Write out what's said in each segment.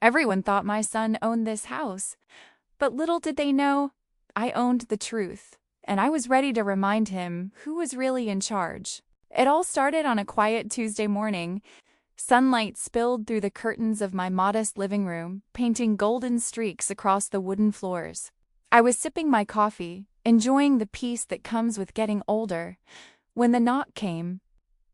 Everyone thought my son owned this house, but little did they know I owned the truth, and I was ready to remind him who was really in charge. It all started on a quiet Tuesday morning. Sunlight spilled through the curtains of my modest living room, painting golden streaks across the wooden floors. I was sipping my coffee, enjoying the peace that comes with getting older, when the knock came.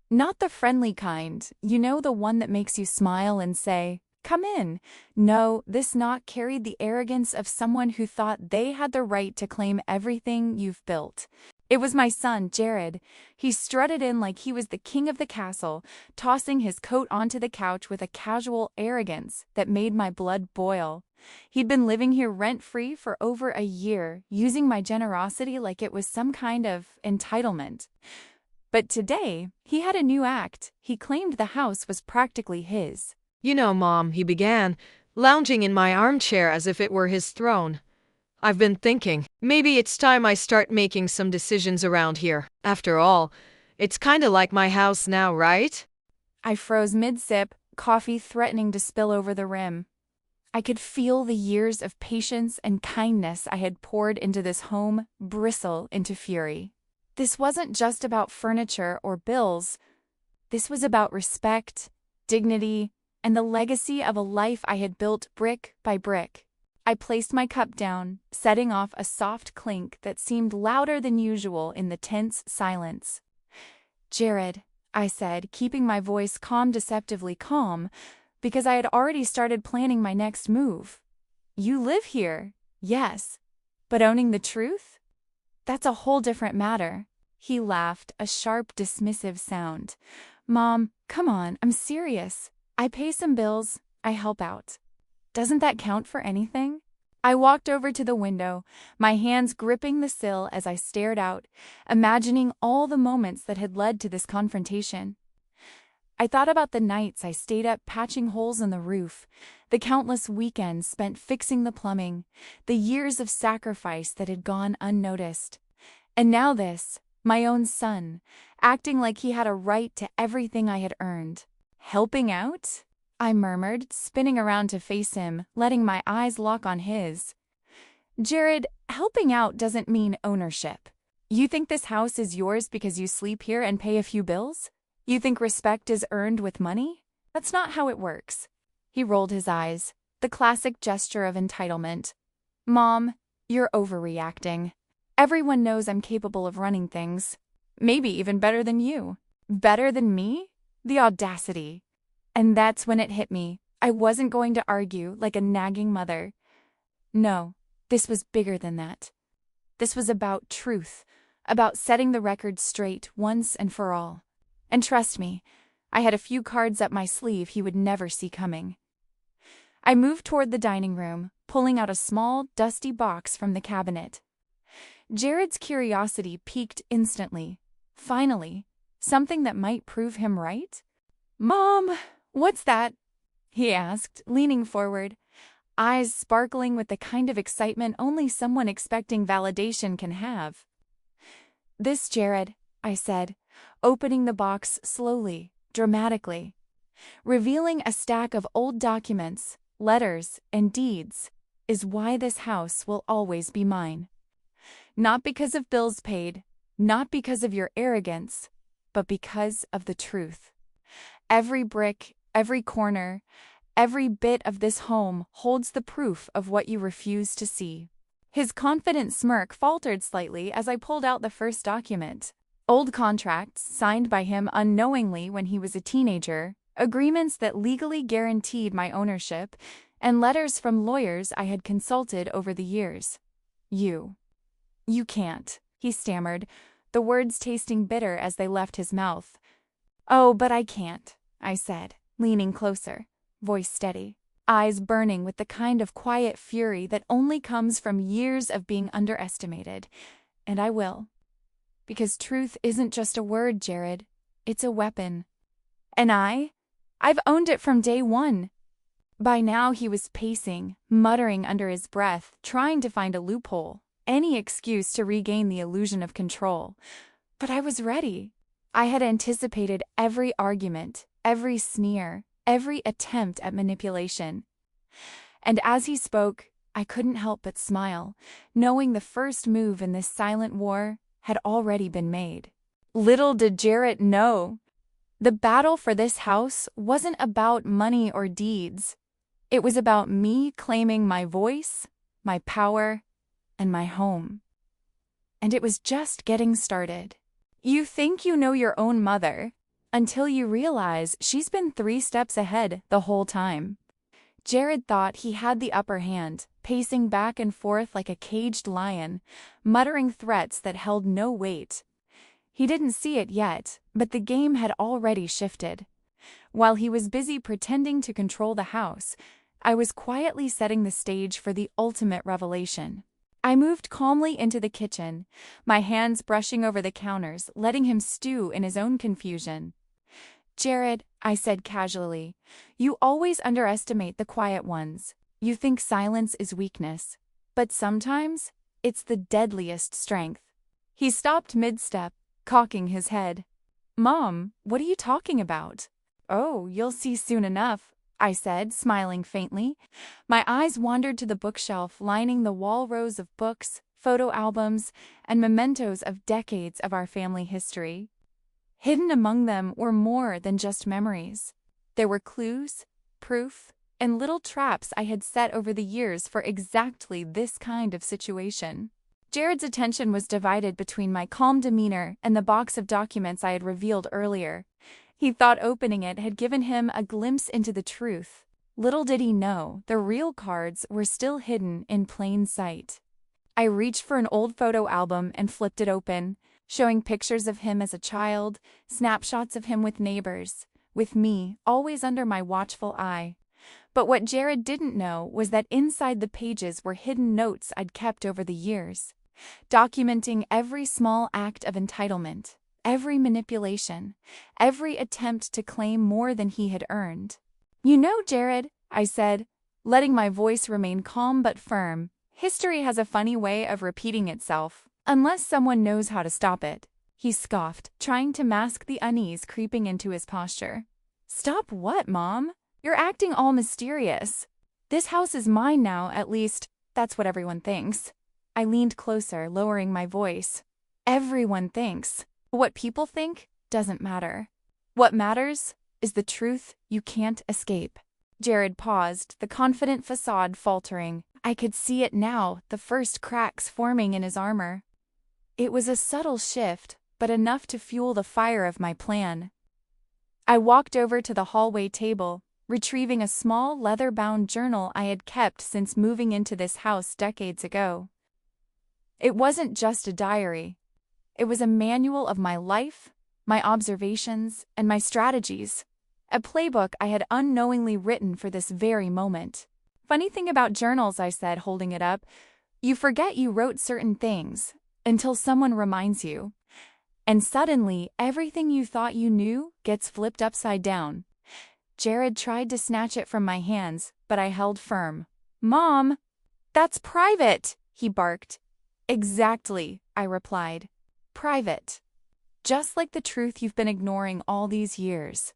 Not the friendly kind, the one that makes you smile and say, "Come in." No, this knock carried the arrogance of someone who thought they had the right to claim everything you've built. It was my son, Jared. He strutted in like he was the king of the castle, tossing his coat onto the couch with a casual arrogance that made my blood boil. He'd been living here rent-free for over a year, using my generosity like it was some kind of entitlement. But today, he had a new act. He claimed the house was practically his. Mom, he began, lounging in my armchair as if it were his throne. I've been thinking, maybe it's time I start making some decisions around here. After all, it's kinda like my house now, right? I froze mid-sip, coffee threatening to spill over the rim. I could feel the years of patience and kindness I had poured into this home bristle into fury. This wasn't just about furniture or bills. This was about respect, dignity, and the legacy of a life I had built brick by brick. I placed my cup down, setting off a soft clink that seemed louder than usual in the tense silence. "Jared," I said, keeping my voice deceptively calm, because I had already started planning my next move. "You live here, yes, but owning the truth? That's a whole different matter." He laughed, a sharp, dismissive sound. "Mom, come on, I'm serious. I pay some bills, I help out. Doesn't that count for anything?" I walked over to the window, my hands gripping the sill as I stared out, imagining all the moments that had led to this confrontation. I thought about the nights I stayed up patching holes in the roof, the countless weekends spent fixing the plumbing, the years of sacrifice that had gone unnoticed. And now this, my own son, acting like he had a right to everything I had earned. "Helping out?" I murmured, spinning around to face him, letting my eyes lock on his. "Jared, helping out doesn't mean ownership. You think this house is yours because you sleep here and pay a few bills? You think respect is earned with money? That's not how it works." He rolled his eyes, the classic gesture of entitlement. "Mom, you're overreacting. Everyone knows I'm capable of running things. Maybe even better than you." "Better than me?" The audacity. And that's when it hit me. I wasn't going to argue like a nagging mother. No, this was bigger than that. This was about truth, about setting the record straight once and for all. And trust me, I had a few cards up my sleeve he would never see coming. I moved toward the dining room, pulling out a small, dusty box from the cabinet. Jared's curiosity piqued instantly. Finally, something that might prove him right? "Mom, what's that?" he asked, leaning forward, eyes sparkling with the kind of excitement only someone expecting validation can have. "This, Jared," I said, opening the box slowly, dramatically, revealing a stack of old documents, letters, and deeds, "is why this house will always be mine. Not because of bills paid, not because of your arrogance, but because of the truth. Every brick, every corner, every bit of this home holds the proof of what you refuse to see." His confident smirk faltered slightly as I pulled out the first document. Old contracts signed by him unknowingly when he was a teenager, agreements that legally guaranteed my ownership, and letters from lawyers I had consulted over the years. You can't," he stammered, the words tasting bitter as they left his mouth. "Oh, but I can't," I said, leaning closer, voice steady, eyes burning with the kind of quiet fury that only comes from years of being underestimated. "And I will. Because truth isn't just a word, Jared. It's a weapon. And I've owned it from day one." By now he was pacing, muttering under his breath, trying to find a loophole, any excuse to regain the illusion of control. But I was ready. I had anticipated every argument, every sneer, every attempt at manipulation. And as he spoke, I couldn't help but smile, knowing the first move in this silent war had already been made. Little did Jared know, the battle for this house wasn't about money or deeds. It was about me claiming my voice, my power, and my home. And it was just getting started. You think you know your own mother until you realize she's been 3 steps ahead the whole time. Jared thought he had the upper hand, pacing back and forth like a caged lion, muttering threats that held no weight. He didn't see it yet, but the game had already shifted. While he was busy pretending to control the house, I was quietly setting the stage for the ultimate revelation. I moved calmly into the kitchen, my hands brushing over the counters, letting him stew in his own confusion. "Jared," I said casually, "you always underestimate the quiet ones. You think silence is weakness, but sometimes it's the deadliest strength." He stopped mid-step, cocking his head. "Mom, what are you talking about?" "Oh, you'll see soon enough," I said, smiling faintly. My eyes wandered to the bookshelf lining the wall rows of books, photo albums, and mementos of decades of our family history. Hidden among them were more than just memories. There were clues, proof, and little traps I had set over the years for exactly this kind of situation. Jared's attention was divided between my calm demeanor and the box of documents I had revealed earlier. He thought opening it had given him a glimpse into the truth. Little did he know, the real cards were still hidden in plain sight. I reached for an old photo album and flipped it open, showing pictures of him as a child, snapshots of him with neighbors, with me always under my watchful eye. But what Jared didn't know was that inside the pages were hidden notes I'd kept over the years, documenting every small act of entitlement, every manipulation, every attempt to claim more than he had earned. "You know, Jared," I said, letting my voice remain calm but firm, "history has a funny way of repeating itself, unless someone knows how to stop it." He scoffed, trying to mask the unease creeping into his posture. "Stop what, Mom? You're acting all mysterious. This house is mine now, at least, that's what everyone thinks." I leaned closer, lowering my voice. "Everyone thinks. What people think doesn't matter. What matters is the truth you can't escape." Jared paused, the confident facade faltering. I could see it now, the first cracks forming in his armor. It was a subtle shift, but enough to fuel the fire of my plan. I walked over to the hallway table, retrieving a small leather-bound journal I had kept since moving into this house decades ago. It wasn't just a diary. It was a manual of my life, my observations, and my strategies. A playbook I had unknowingly written for this very moment. "Funny thing about journals," I said, holding it up, "you forget you wrote certain things until someone reminds you. And suddenly, everything you thought you knew gets flipped upside down." Jared tried to snatch it from my hands, but I held firm. "Mom, that's private," he barked. "Exactly," I replied. "Private. Just like the truth you've been ignoring all these years."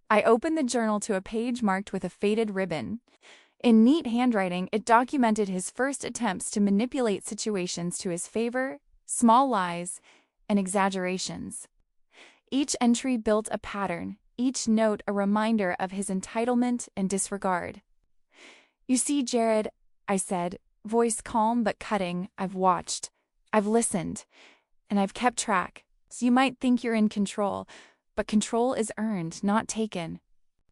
I opened the journal to a page marked with a faded ribbon. In neat handwriting, it documented his first attempts to manipulate situations to his favor, small lies, and exaggerations. Each entry built a pattern, each note a reminder of his entitlement and disregard. "You see, Jared," I said, voice calm but cutting, "I've watched, I've listened, and I've kept track. So you might think you're in control, but control is earned, not taken."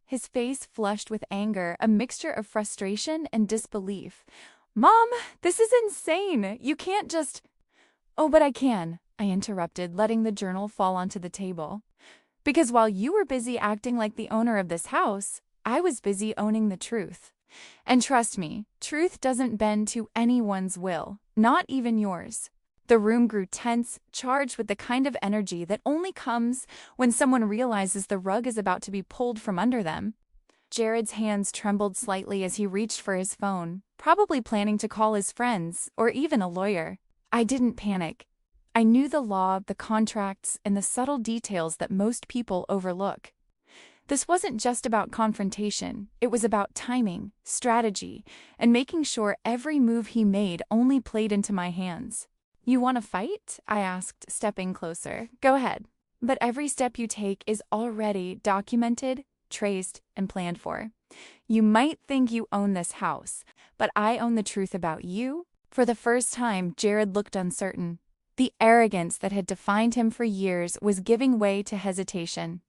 His face flushed with anger, a mixture of frustration and disbelief. "Mom, this is insane. You can't just—" "Oh, but I can," I interrupted, letting the journal fall onto the table. "Because while you were busy acting like the owner of this house, I was busy owning the truth. And trust me, truth doesn't bend to anyone's will, not even yours." The room grew tense, charged with the kind of energy that only comes when someone realizes the rug is about to be pulled from under them. Jared's hands trembled slightly as he reached for his phone, probably planning to call his friends or even a lawyer. I didn't panic. I knew the law, the contracts, and the subtle details that most people overlook. This wasn't just about confrontation, it was about timing, strategy, and making sure every move he made only played into my hands. "You want to fight?" I asked, stepping closer. "Go ahead. But every step you take is already documented, traced, and planned for. You might think you own this house, but I own the truth about you." For the first time, Jared looked uncertain. The arrogance that had defined him for years was giving way to hesitation.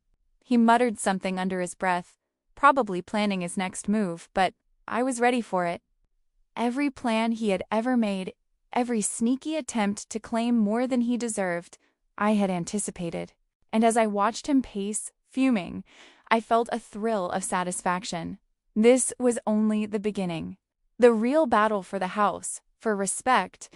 He muttered something under his breath, probably planning his next move, but I was ready for it. Every plan he had ever made, every sneaky attempt to claim more than he deserved, I had anticipated. And as I watched him pace, fuming, I felt a thrill of satisfaction. This was only the beginning. The real battle for the house, for respect,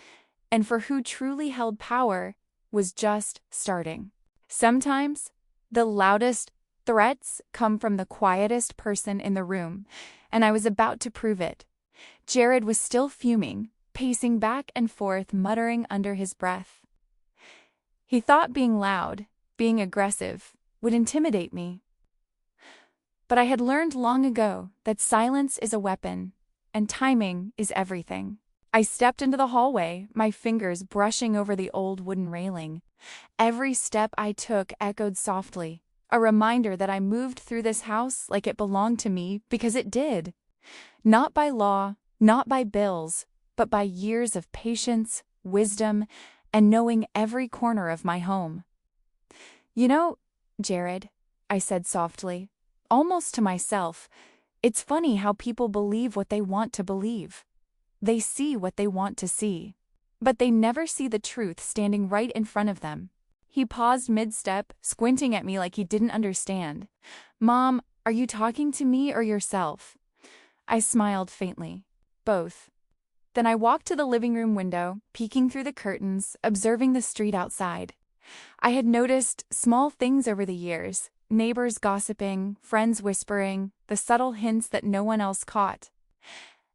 and for who truly held power was just starting. Sometimes, the loudest threats come from the quietest person in the room, and I was about to prove it. Jared was still fuming, pacing back and forth, muttering under his breath. He thought being loud, being aggressive, would intimidate me. But I had learned long ago that silence is a weapon, and timing is everything. I stepped into the hallway, my fingers brushing over the old wooden railing. Every step I took echoed softly, a reminder that I moved through this house like it belonged to me because it did. Not by law, not by bills, but by years of patience, wisdom, and knowing every corner of my home. "You know, Jared," I said softly, almost to myself, "it's funny how people believe what they want to believe. They see what they want to see, but they never see the truth standing right in front of them." He paused mid-step, squinting at me like he didn't understand. "Mom, are you talking to me or yourself?" I smiled faintly. "Both." Then I walked to the living room window, peeking through the curtains, observing the street outside. I had noticed small things over the years, neighbors gossiping, friends whispering, the subtle hints that no one else caught.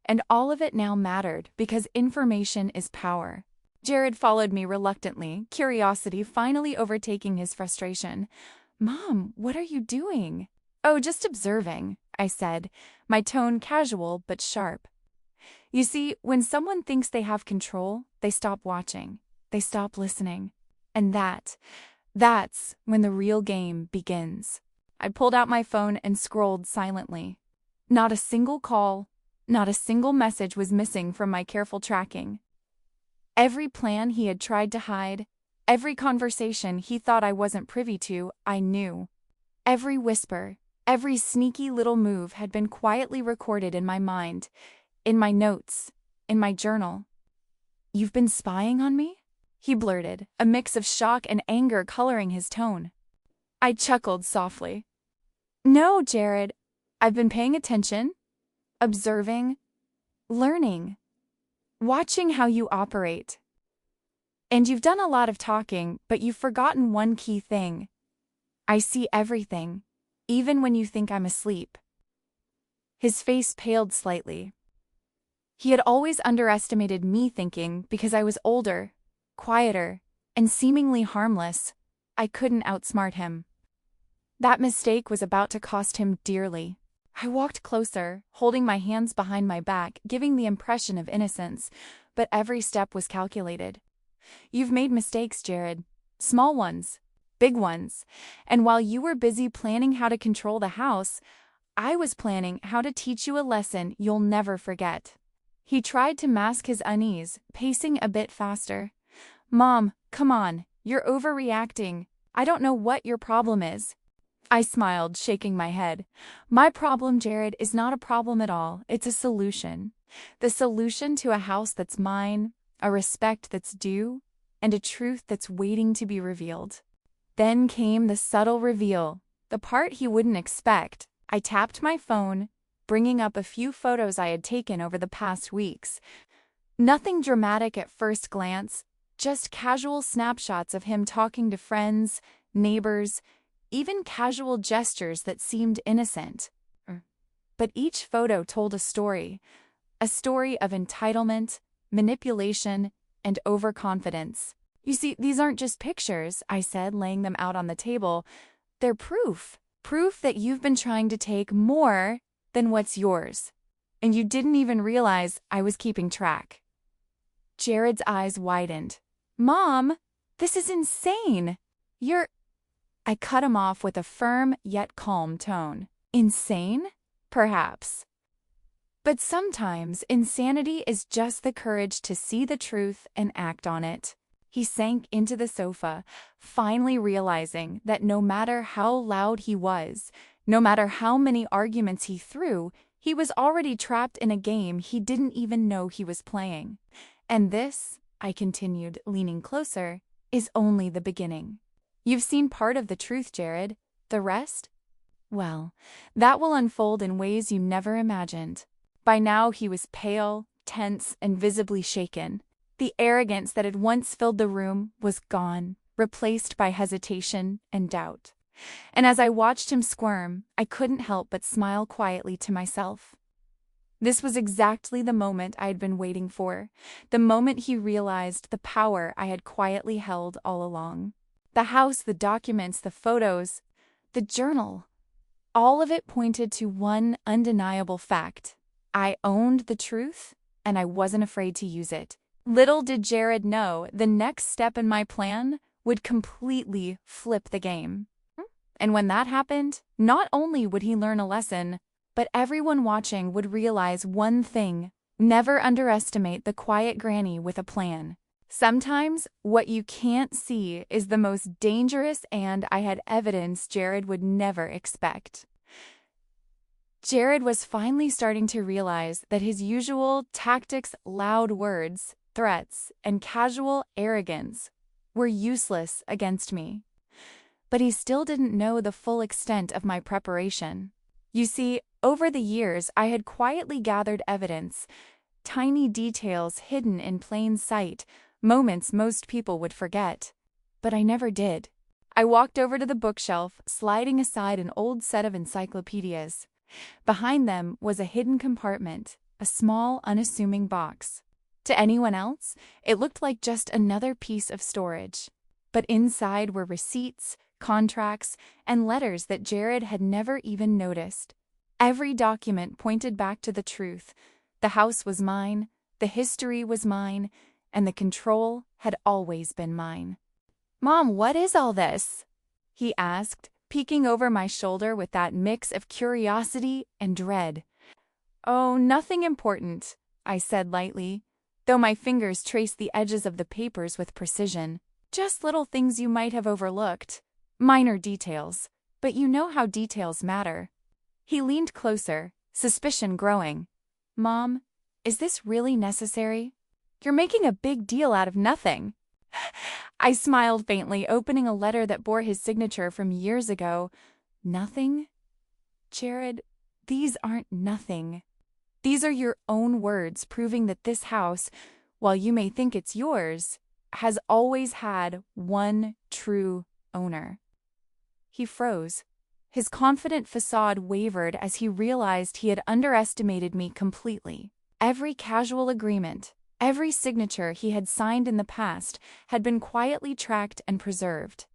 And all of it now mattered because information is power. Jared followed me reluctantly, curiosity finally overtaking his frustration. "Mom, what are you doing?" "Oh, just observing," I said, my tone casual but sharp. You see, when someone thinks they have control, they stop watching, they stop listening. And that's when the real game begins. I pulled out my phone and scrolled silently. Not a single call, not a single message was missing from my careful tracking. Every plan he had tried to hide, every conversation he thought I wasn't privy to, I knew. Every whisper, every sneaky little move had been quietly recorded in my mind, in my notes, in my journal. "You've been spying on me?" he blurted, a mix of shock and anger coloring his tone. I chuckled softly. "No, Jared, I've been paying attention, observing, learning, watching how you operate. And you've done a lot of talking, but you've forgotten one key thing. I see everything, even when you think I'm asleep." His face paled slightly. He had always underestimated me thinking because I was older, quieter, and seemingly harmless. I couldn't outsmart him. That mistake was about to cost him dearly. I walked closer, holding my hands behind my back, giving the impression of innocence, but every step was calculated. "You've made mistakes, Jared. Small ones, big ones. And while you were busy planning how to control the house, I was planning how to teach you a lesson you'll never forget." He tried to mask his unease, pacing a bit faster. "Mom, come on, you're overreacting. I don't know what your problem is." I smiled, shaking my head. "My problem, Jared, is not a problem at all. It's a solution. The solution to a house that's mine, a respect that's due, and a truth that's waiting to be revealed." Then came the subtle reveal, the part he wouldn't expect. I tapped my phone, bringing up a few photos I had taken over the past weeks. Nothing dramatic at first glance, just casual snapshots of him talking to friends, neighbors, even casual gestures that seemed innocent. But each photo told a story of entitlement, manipulation, and overconfidence. "You see, these aren't just pictures," I said, laying them out on the table. "They're proof. Proof that you've been trying to take more than what's yours, and you didn't even realize I was keeping track. Jared's eyes widened. Mom, this is insane. I cut him off with a firm yet calm tone. Insane? Perhaps. But sometimes insanity is just the courage to see the truth and act on it. He sank into the sofa, finally realizing that no matter how loud he was, no matter how many arguments he threw, he was already trapped in a game he didn't even know he was playing. And this, I continued, leaning closer, is only the beginning. You've seen part of the truth, Jared. The rest? Well, that will unfold in ways you never imagined. By now he was pale, tense, and visibly shaken. The arrogance that had once filled the room was gone, replaced by hesitation and doubt. And as I watched him squirm, I couldn't help but smile quietly to myself. This was exactly the moment I had been waiting for, the moment he realized the power I had quietly held all along. The house, the documents, the photos, the journal, all of it pointed to one undeniable fact. I owned the truth, and I wasn't afraid to use it. Little did Jared know the next step in my plan would completely flip the game. And when that happened, not only would he learn a lesson, but everyone watching would realize one thing: never underestimate the quiet granny with a plan. Sometimes what you can't see is the most dangerous, and I had evidence Jared would never expect. Jared was finally starting to realize that his usual tactics, loud words, threats, and casual arrogance were useless against me. But he still didn't know the full extent of my preparation. You see, over the years, I had quietly gathered evidence, tiny details hidden in plain sight, moments most people would forget. But I never did. I walked over to the bookshelf, sliding aside an old set of encyclopedias. Behind them was a hidden compartment, a small, unassuming box. To anyone else, it looked like just another piece of storage. But inside were receipts, contracts, and letters that Jared had never even noticed. Every document pointed back to the truth. The house was mine, the history was mine, and the control had always been mine. Mom, what is all this? He asked, peeking over my shoulder with that mix of curiosity and dread. Oh, nothing important, I said lightly, though my fingers traced the edges of the papers with precision. Just little things you might have overlooked. Minor details, but you know how details matter. He leaned closer, suspicion growing. Mom, is this really necessary? You're making a big deal out of nothing. I smiled faintly, opening a letter that bore his signature from years ago. Nothing? Jared, these aren't nothing. These are your own words proving that this house, while you may think it's yours, has always had one true owner. He froze. His confident facade wavered as he realized he had underestimated me completely. Every casual agreement, every signature he had signed in the past had been quietly tracked and preserved.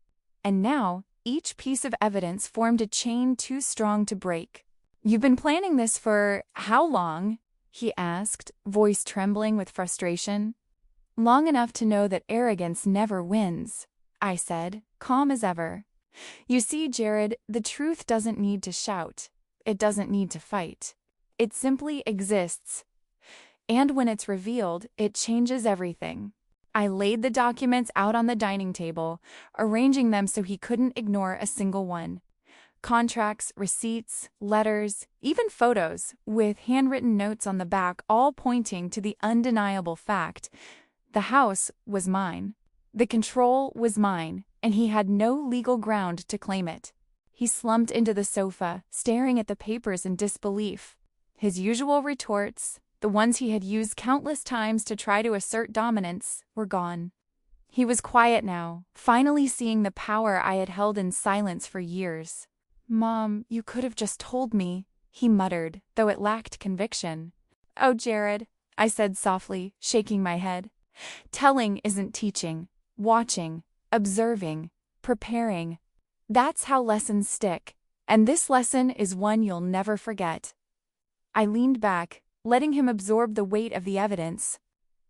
And now, each piece of evidence formed a chain too strong to break. You've been planning this for how long? He asked, voice trembling with frustration. Long enough to know that arrogance never wins, I said, calm as ever. You see, Jared, the truth doesn't need to shout. It doesn't need to fight. It simply exists. And when it's revealed, it changes everything. I laid the documents out on the dining table, arranging them so he couldn't ignore a single one. Contracts, receipts, letters, even photos, with handwritten notes on the back, all pointing to the undeniable fact: the house was mine. The control was mine, and he had no legal ground to claim it. He slumped into the sofa, staring at the papers in disbelief. His usual retorts, the ones he had used countless times to try to assert dominance, were gone. He was quiet now, finally seeing the power I had held in silence for years. Mom, you could have just told me, he muttered, though it lacked conviction. Oh, Jared, I said softly, shaking my head. Telling isn't teaching. Watching, observing, preparing. That's how lessons stick. And this lesson is one you'll never forget. I leaned back, letting him absorb the weight of the evidence.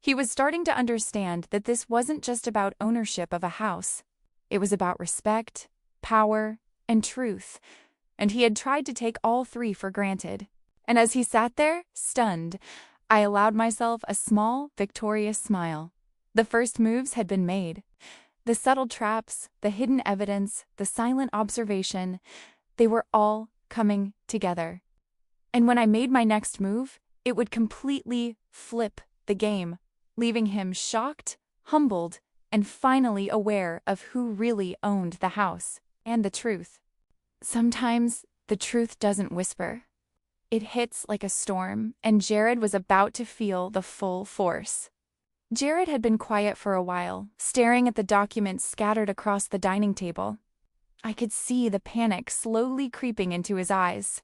He was starting to understand that this wasn't just about ownership of a house. It was about respect, power, and truth, and he had tried to take all three for granted. And as he sat there, stunned, I allowed myself a small, victorious smile. The first moves had been made. The subtle traps, the hidden evidence, the silent observation, they were all coming together. And when I made my next move, it would completely flip the game, leaving him shocked, humbled, and finally aware of who really owned the house and the truth. Sometimes the truth doesn't whisper. It hits like a storm, and Jared was about to feel the full force. Jared had been quiet for a while, staring at the documents scattered across the dining table. I could see the panic slowly creeping into his eyes.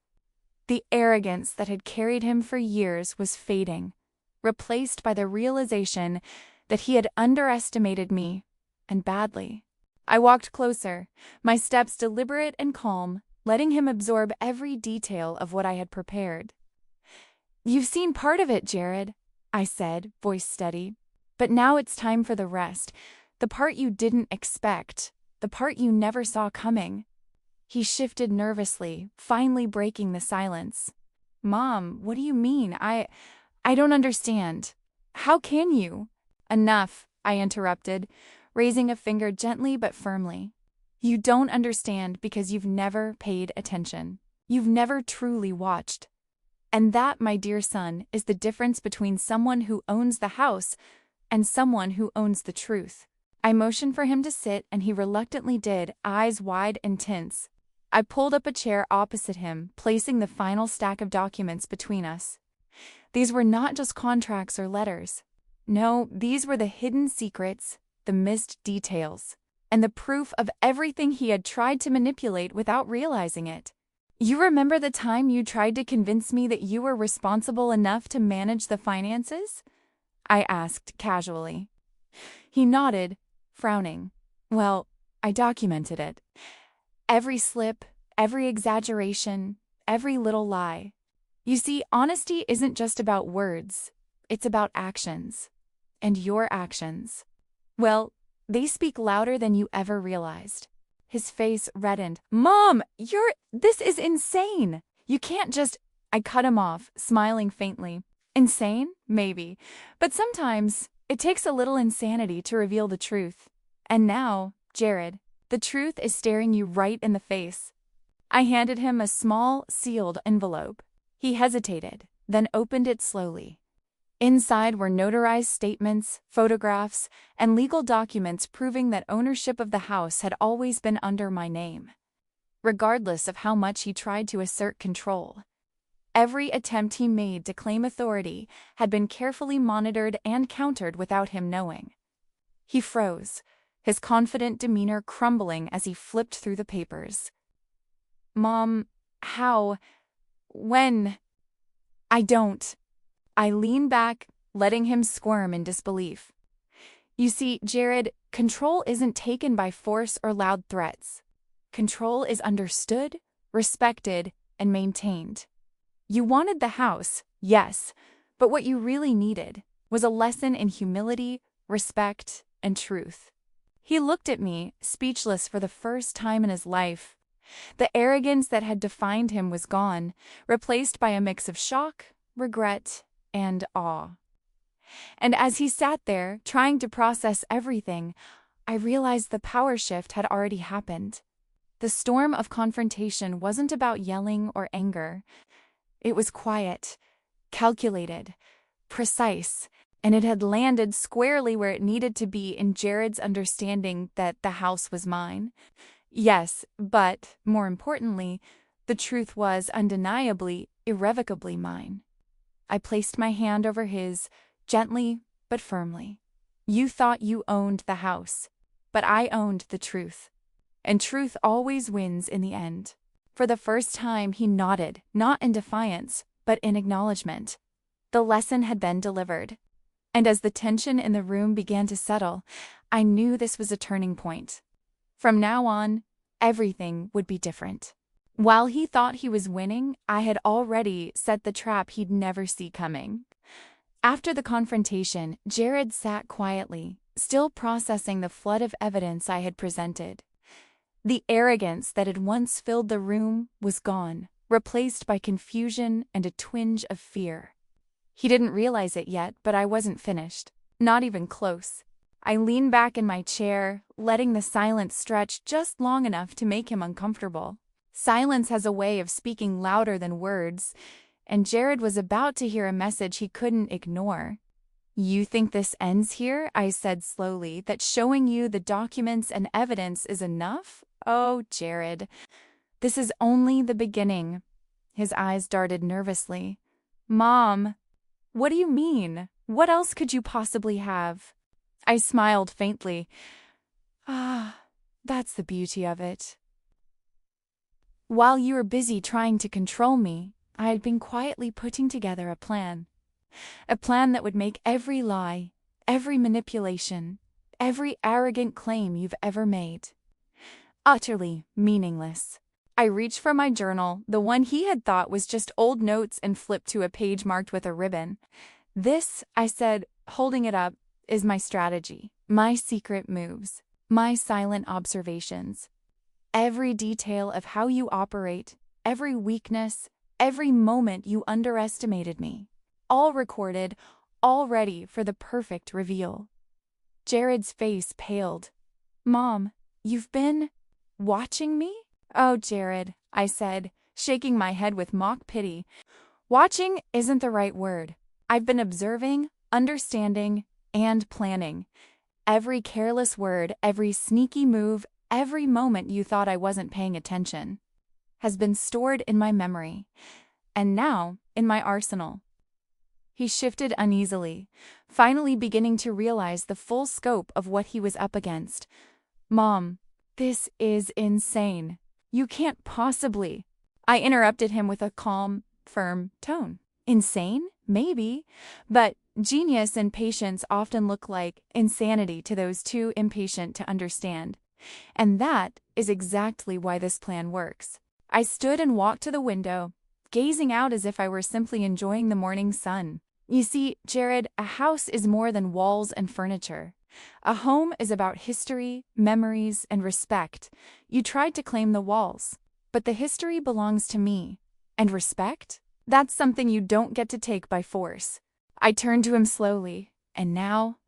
The arrogance that had carried him for years was fading, replaced by the realization that he had underestimated me, and badly. I walked closer, my steps deliberate and calm, letting him absorb every detail of what I had prepared. "You've seen part of it, Jared," I said, voice steady. "But now it's time for the rest, the part you didn't expect, the part you never saw coming." He shifted nervously, finally breaking the silence. "Mom, what do you mean? I don't understand. How can you?" "Enough," I interrupted, raising a finger gently but firmly. "You don't understand because you've never paid attention. You've never truly watched. And that, my dear son, is the difference between someone who owns the house and someone who owns the truth." I motioned for him to sit, and he reluctantly did, eyes wide and tense. I pulled up a chair opposite him, placing the final stack of documents between us. These were not just contracts or letters. No, these were the hidden secrets, the missed details, and the proof of everything he had tried to manipulate without realizing it. "You remember the time you tried to convince me that you were responsible enough to manage the finances?" I asked casually. He nodded, frowning. "Well, I documented it. Every slip, every exaggeration, every little lie. You see, honesty isn't just about words, it's about actions. And your actions, well, they speak louder than you ever realized." His face reddened. "Mom, this is insane. You can't just—" I cut him off, smiling faintly. "Insane? Maybe. But sometimes it takes a little insanity to reveal the truth. And now, Jared, the truth is staring you right in the face." I handed him a small, sealed envelope. He hesitated, then opened it slowly. Inside were notarized statements, photographs, and legal documents proving that ownership of the house had always been under my name, regardless of how much he tried to assert control. Every attempt he made to claim authority had been carefully monitored and countered without him knowing. He froze, his confident demeanor crumbling as he flipped through the papers. "Mom, how? When?" "I don't." I leaned back, letting him squirm in disbelief. "You see, Jared, control isn't taken by force or loud threats. Control is understood, respected, and maintained. You wanted the house, yes, but what you really needed was a lesson in humility, respect, and truth." He looked at me, speechless for the first time in his life. The arrogance that had defined him was gone, replaced by a mix of shock, regret, and awe. And as he sat there, trying to process everything, I realized the power shift had already happened. The storm of confrontation wasn't about yelling or anger. It was quiet, calculated, precise, and it had landed squarely where it needed to be in Jared's understanding that the house was mine. Yes, but, more importantly, the truth was undeniably, irrevocably mine. I placed my hand over his, gently but firmly. "You thought you owned the house, but I owned the truth. And truth always wins in the end." For the first time, he nodded, not in defiance, but in acknowledgement. The lesson had been delivered. And as the tension in the room began to settle, I knew this was a turning point. From now on, everything would be different. While he thought he was winning, I had already set the trap he'd never see coming. After the confrontation, Jared sat quietly, still processing the flood of evidence I had presented. The arrogance that had once filled the room was gone, replaced by confusion and a twinge of fear. He didn't realize it yet, but I wasn't finished. Not even close. I leaned back in my chair, letting the silence stretch just long enough to make him uncomfortable. Silence has a way of speaking louder than words, and Jared was about to hear a message he couldn't ignore. "You think this ends here?" I said slowly, "that showing you the documents and evidence is enough?" "Oh, Jared, this is only the beginning." His eyes darted nervously. "Mom, what do you mean? What else could you possibly have?" I smiled faintly. That's the beauty of it. While you were busy trying to control me, I had been quietly putting together a plan. A plan that would make every lie, every manipulation, every arrogant claim you've ever made utterly meaningless. I reached for my journal, the one he had thought was just old notes, and flipped to a page marked with a ribbon. "This," I said, holding it up, "is my strategy, my secret moves, my silent observations. Every detail of how you operate, every weakness, every moment you underestimated me. All recorded, all ready for the perfect reveal." Jared's face paled. "Mom, you've been watching me?" "Oh, Jared," I said, shaking my head with mock pity. "Watching isn't the right word. I've been observing, understanding, and planning. Every careless word, every sneaky move, every moment you thought I wasn't paying attention has been stored in my memory, and now in my arsenal." He shifted uneasily, finally beginning to realize the full scope of what he was up against. "Mom, this is insane. You can't possibly." I interrupted him with a calm, firm tone. "Insane? Maybe. But genius and patience often look like insanity to those too impatient to understand. And that is exactly why this plan works." I stood and walked to the window, gazing out as if I were simply enjoying the morning sun. "You see, Jared, a house is more than walls and furniture. A home is about history, memories, and respect. You tried to claim the walls, but the history belongs to me. And respect? That's something you don't get to take by force." I turned to him slowly, and now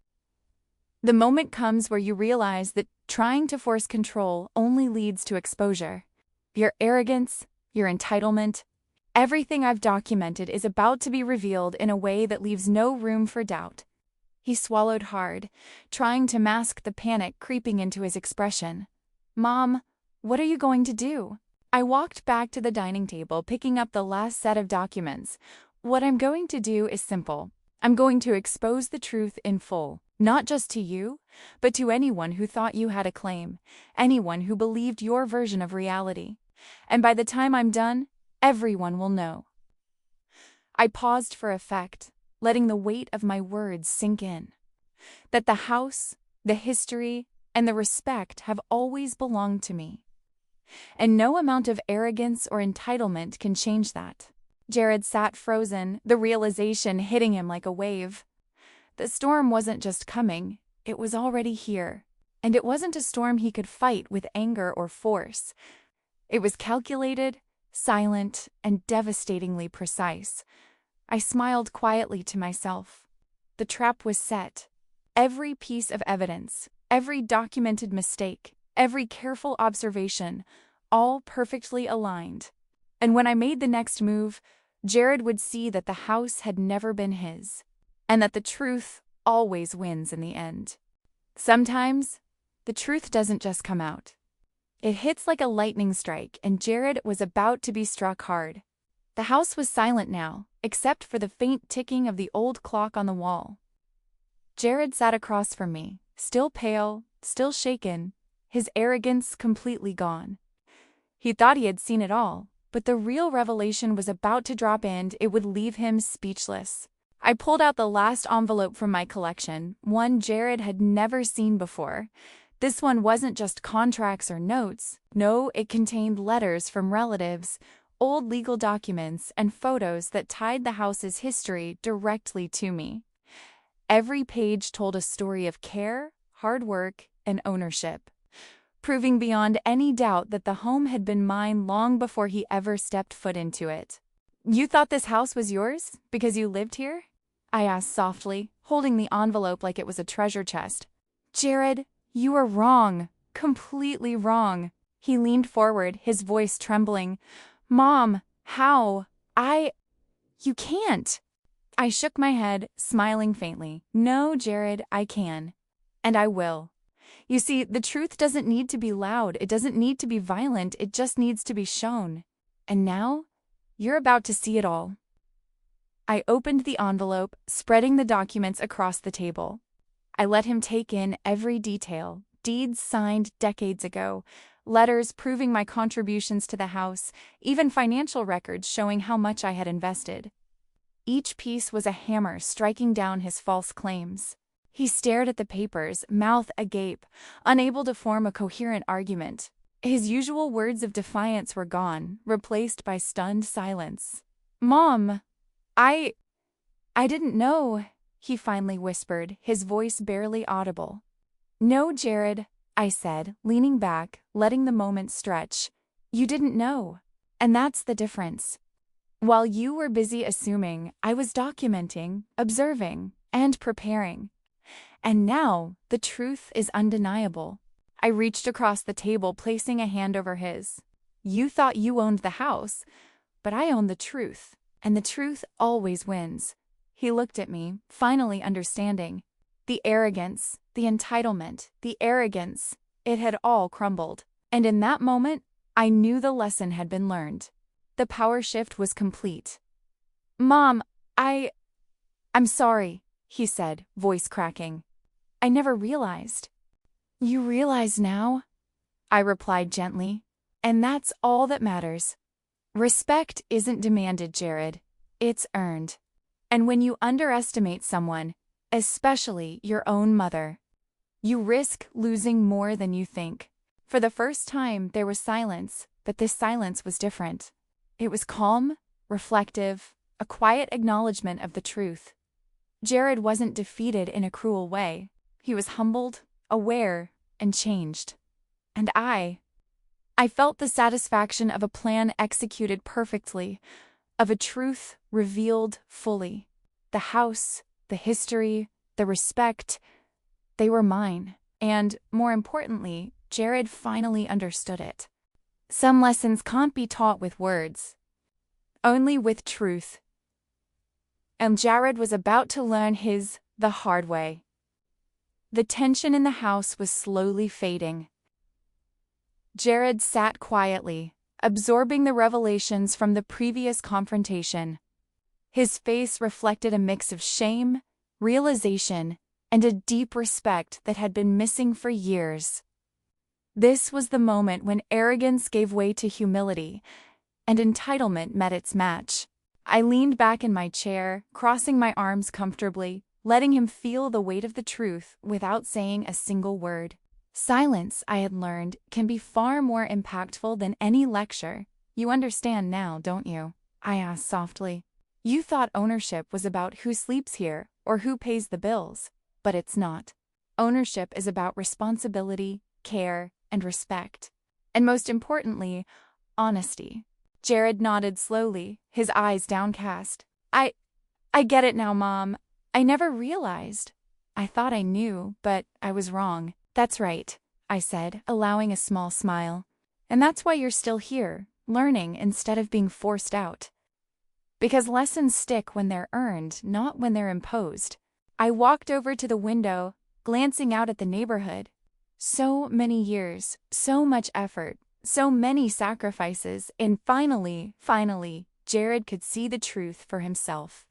the moment comes where you realize that trying to force control only leads to exposure. Your arrogance, your entitlement, everything I've documented is about to be revealed in a way that leaves no room for doubt. He swallowed hard, trying to mask the panic creeping into his expression. "Mom, what are you going to do?" I walked back to the dining table, picking up the last set of documents. "What I'm going to do is simple. I'm going to expose the truth in full, not just to you, but to anyone who thought you had a claim, anyone who believed your version of reality. And by the time I'm done, everyone will know." I paused for effect, letting the weight of my words sink in. That the house, the history, and the respect have always belonged to me. And no amount of arrogance or entitlement can change that. Jared sat frozen, the realization hitting him like a wave. The storm wasn't just coming, it was already here. And it wasn't a storm he could fight with anger or force. It was calculated, silent, and devastatingly precise. I smiled quietly to myself. The trap was set. Every piece of evidence, every documented mistake, every careful observation, all perfectly aligned. And when I made the next move, Jared would see that the house had never been his, and that the truth always wins in the end. Sometimes, the truth doesn't just come out. It hits like a lightning strike, and Jared was about to be struck hard. The house was silent now, except for the faint ticking of the old clock on the wall. Jared sat across from me, still pale, still shaken, his arrogance completely gone. He thought he had seen it all, but the real revelation was about to drop in. It would leave him speechless. I pulled out the last envelope from my collection, one Jared had never seen before. This one wasn't just contracts or notes. No, it contained letters from relatives, old legal documents, and photos that tied the house's history directly to me. Every page told a story of care, hard work, and ownership, proving beyond any doubt that the home had been mine long before he ever stepped foot into it. "You thought this house was yours because you lived here?" I asked softly, holding the envelope like it was a treasure chest. "Jared, you are wrong. Completely wrong." He leaned forward, his voice trembling. "Mom, how? You can't." I shook my head, smiling faintly. "No, Jared, I can. And I will. You see, the truth doesn't need to be loud. It doesn't need to be violent. It just needs to be shown. And now, you're about to see it all." I opened the envelope, spreading the documents across the table. I let him take in every detail: deeds signed decades ago, letters proving my contributions to the house, even financial records showing how much I had invested. Each piece was a hammer striking down his false claims. He stared at the papers, mouth agape, unable to form a coherent argument. His usual words of defiance were gone, replaced by stunned silence. "Mom, I didn't know," he finally whispered, his voice barely audible. "No, Jared," I said, leaning back, letting the moment stretch. "You didn't know. And that's the difference. While you were busy assuming, I was documenting, observing, and preparing. And now, the truth is undeniable." I reached across the table, placing a hand over his. "You thought you owned the house, but I own the truth, and the truth always wins." He looked at me, finally understanding. The arrogance, the entitlement, the arrogance, it had all crumbled. And in that moment, I knew the lesson had been learned. The power shift was complete. "Mom, I'm sorry," he said, voice cracking. "I never realized." "You realize now?" I replied gently. "And that's all that matters. Respect isn't demanded, Jared. It's earned. And when you underestimate someone, especially your own mother, you risk losing more than you think." For the first time, there was silence, but this silence was different. It was calm, reflective, a quiet acknowledgement of the truth. Jared wasn't defeated in a cruel way. He was humbled, aware, and changed. And I felt the satisfaction of a plan executed perfectly, of a truth revealed fully. The house, the history, the respect, they were mine. And, more importantly, Jared finally understood it. Some lessons can't be taught with words, only with truth. And Jared was about to learn his the hard way. The tension in the house was slowly fading. Jared sat quietly, absorbing the revelations from the previous confrontation. His face reflected a mix of shame, realization, and a deep respect that had been missing for years. This was the moment when arrogance gave way to humility, and entitlement met its match. I leaned back in my chair, crossing my arms comfortably, letting him feel the weight of the truth without saying a single word. Silence, I had learned, can be far more impactful than any lecture. "You understand now, don't you?" I asked softly. "You thought ownership was about who sleeps here or who pays the bills, but it's not. Ownership is about responsibility, care, and respect. And most importantly, honesty." Jared nodded slowly, his eyes downcast. I get it now, Mom. I never realized. I thought I knew, but I was wrong." "That's right," I said, allowing a small smile. "And that's why you're still here, learning instead of being forced out. Because lessons stick when they're earned, not when they're imposed." I walked over to the window, glancing out at the neighborhood. So many years, so much effort, so many sacrifices, and finally, Jared could see the truth for himself.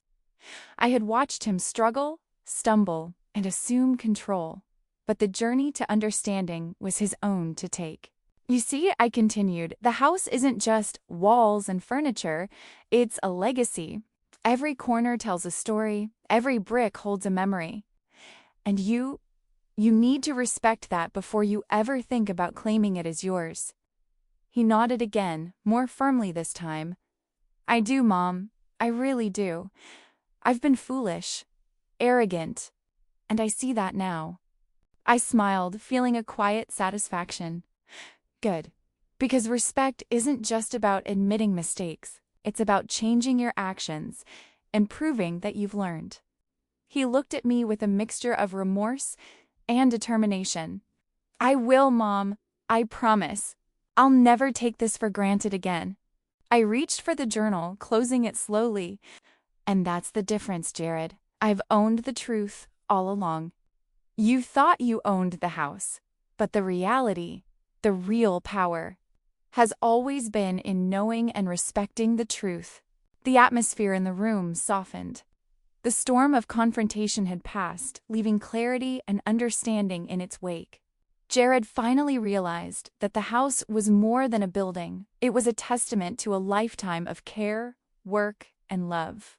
I had watched him struggle, stumble, and assume control, but the journey to understanding was his own to take. "You see," I continued, "the house isn't just walls and furniture, it's a legacy. Every corner tells a story, every brick holds a memory. And you You need to respect that before you ever think about claiming it as yours." He nodded again, more firmly this time. "I do, Mom. I really do. I've been foolish, arrogant, and I see that now." I smiled, feeling a quiet satisfaction. Good. Because respect isn't just about admitting mistakes. It's about changing your actions and proving that you've learned. He looked at me with a mixture of remorse and determination. "I will, Mom. I promise. I'll never take this for granted again." I reached for the journal, closing it slowly. "And that's the difference, Jared. I've owned the truth all along. You thought you owned the house, but the reality, the real power, has always been in knowing and respecting the truth." The atmosphere in the room softened. The storm of confrontation had passed, leaving clarity and understanding in its wake. Jared finally realized that the house was more than a building. It was a testament to a lifetime of care, work, and love.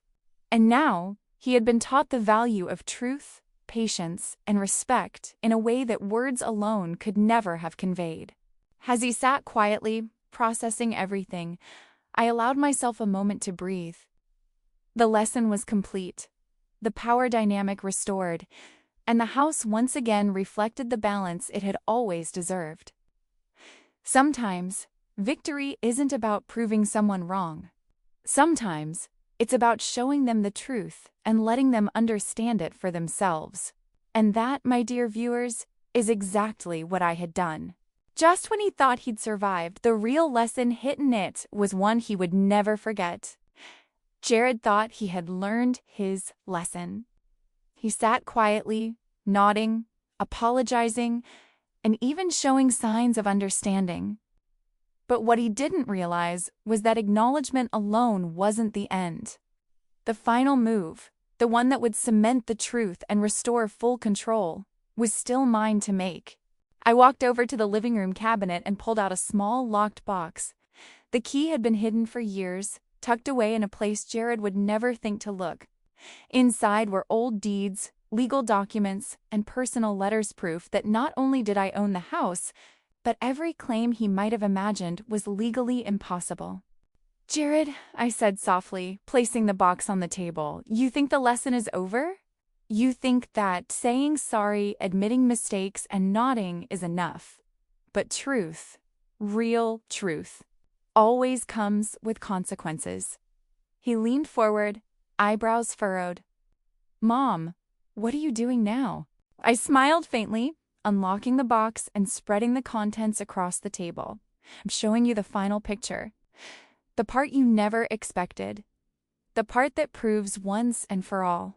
And now, he had been taught the value of truth, patience, and respect in a way that words alone could never have conveyed. As he sat quietly, processing everything, I allowed myself a moment to breathe. The lesson was complete, the power dynamic restored, and the house once again reflected the balance it had always deserved. Sometimes, victory isn't about proving someone wrong. Sometimes, it's about showing them the truth and letting them understand it for themselves. And that, my dear viewers, is exactly what I had done. Just when he thought he'd survived, the real lesson hidden in it was one he would never forget. Jared thought he had learned his lesson. He sat quietly, nodding, apologizing, and even showing signs of understanding. But what he didn't realize was that acknowledgement alone wasn't the end. The final move, the one that would cement the truth and restore full control, was still mine to make. I walked over to the living room cabinet and pulled out a small locked box. The key had been hidden for years, tucked away in a place Jared would never think to look. Inside were old deeds, legal documents, and personal letters, proof that not only did I own the house, but every claim he might have imagined was legally impossible. "Jared," I said softly, placing the box on the table, "you think the lesson is over? You think that saying sorry, admitting mistakes, and nodding is enough. But truth, real truth, always comes with consequences." He leaned forward, eyebrows furrowed. "Mom, what are you doing now?" I smiled faintly, unlocking the box and spreading the contents across the table. "I'm showing you the final picture. The part you never expected. The part that proves once and for all.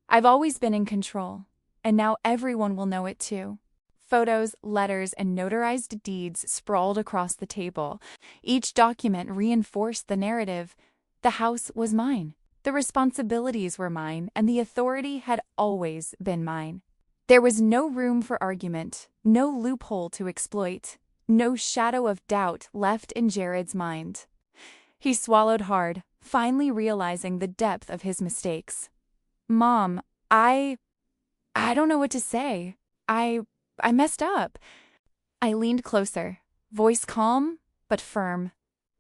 I've always been in control, and now everyone will know it too." Photos, letters, and notarized deeds sprawled across the table. Each document reinforced the narrative. The house was mine. The responsibilities were mine, and the authority had always been mine. There was no room for argument, no loophole to exploit, no shadow of doubt left in Jared's mind. He swallowed hard, finally realizing the depth of his mistakes. "Mom, I don't know what to say. I messed up." I leaned closer, voice calm but firm.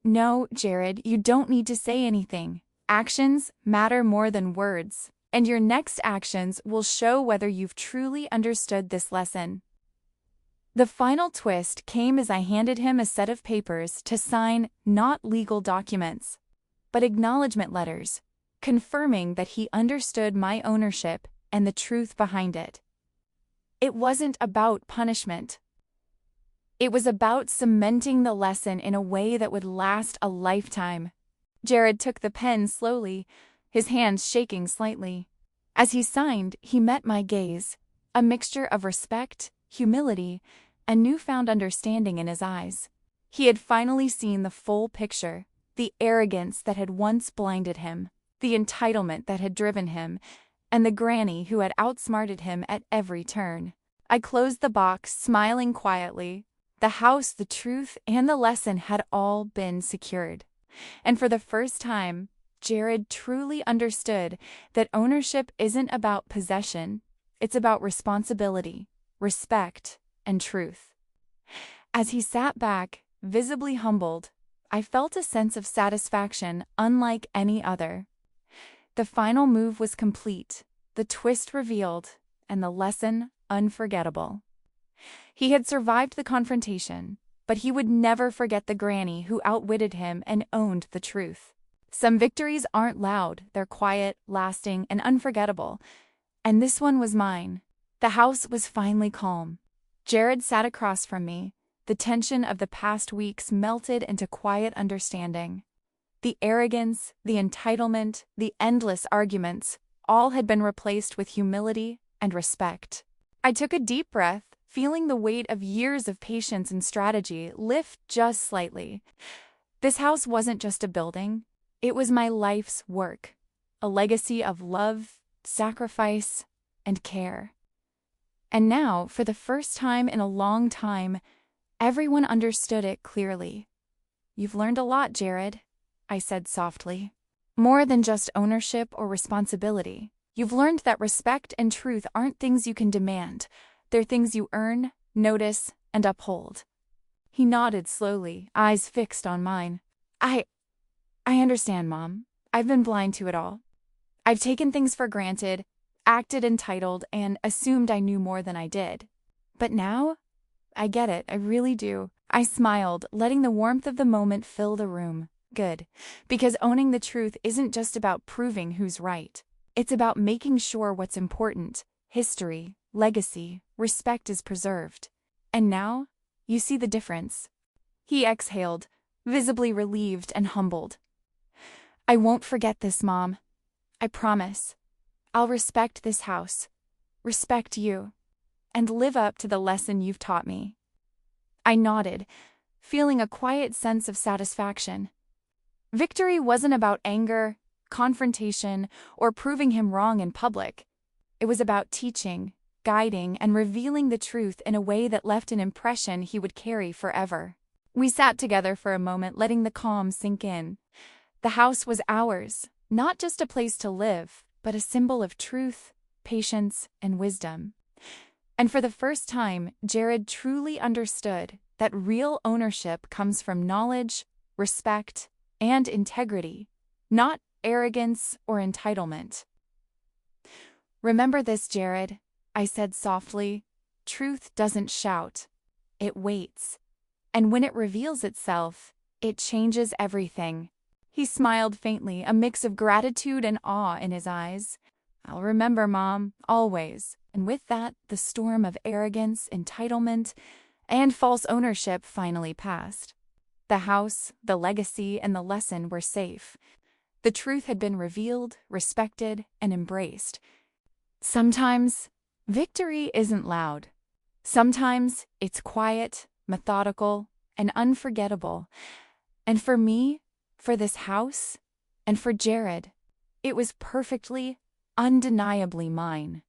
"No, Jared, you don't need to say anything. Actions matter more than words, and your next actions will show whether you've truly understood this lesson." The final twist came as I handed him a set of papers to sign, not legal documents, but acknowledgement letters, confirming that he understood my ownership and the truth behind it. It wasn't about punishment. It was about cementing the lesson in a way that would last a lifetime. Jared took the pen slowly, his hands shaking slightly. As he signed, he met my gaze, a mixture of respect, humility, and newfound understanding in his eyes. He had finally seen the full picture, the arrogance that had once blinded him, the entitlement that had driven him, and the granny who had outsmarted him at every turn. I closed the box, smiling quietly. The house, the truth, and the lesson had all been secured. And for the first time, Jared truly understood that ownership isn't about possession, It's about responsibility, respect, and truth. As he sat back, visibly humbled, I felt a sense of satisfaction unlike any other. The final move was complete, the twist revealed, and the lesson unforgettable. He had survived the confrontation, but he would never forget the granny who outwitted him and owned the truth. Some victories aren't loud, they're quiet, lasting, and unforgettable. And this one was mine. The house was finally calm. Jared sat across from me. The tension of the past weeks melted into quiet understanding. The arrogance, the entitlement, the endless arguments, all had been replaced with humility and respect. I took a deep breath, feeling the weight of years of patience and strategy lift just slightly. This house wasn't just a building, it was my life's work, a legacy of love, sacrifice, and care. And now, for the first time in a long time, everyone understood it clearly. "You've learned a lot, Jared," I said softly. "More than just ownership or responsibility. You've learned that respect and truth aren't things you can demand. They're things you earn, notice, and uphold." He nodded slowly, eyes fixed on mine. I understand, Mom. I've been blind to it all. I've taken things for granted, acted entitled, and assumed I knew more than I did. But now, I get it, I really do." I smiled, letting the warmth of the moment fill the room. Good. Because owning the truth isn't just about proving who's right. It's about making sure what's important, history, legacy, respect is preserved. And now, you see the difference. He exhaled, visibly relieved and humbled. "I won't forget this, Mom. I promise. I'll respect this house, respect you, and live up to the lesson you've taught me." I nodded, feeling a quiet sense of satisfaction. Victory wasn't about anger, confrontation, or proving him wrong in public. It was about teaching, guiding, and revealing the truth in a way that left an impression he would carry forever. We sat together for a moment, letting the calm sink in. The house was ours, not just a place to live, but a symbol of truth, patience, and wisdom. And for the first time, Jared truly understood that real ownership comes from knowledge, respect, and integrity, not arrogance or entitlement. "Remember this, Jared," I said softly. "Truth doesn't shout. It waits. And when it reveals itself, it changes everything." He smiled faintly, a mix of gratitude and awe in his eyes. "I'll remember, Mom, always." And with that, the storm of arrogance, entitlement, and false ownership finally passed. The house, the legacy, and the lesson were safe. The truth had been revealed, respected, and embraced. Sometimes, victory isn't loud. Sometimes, it's quiet, methodical, and unforgettable. And for me, for this house, and for Jared, it was perfectly, undeniably mine.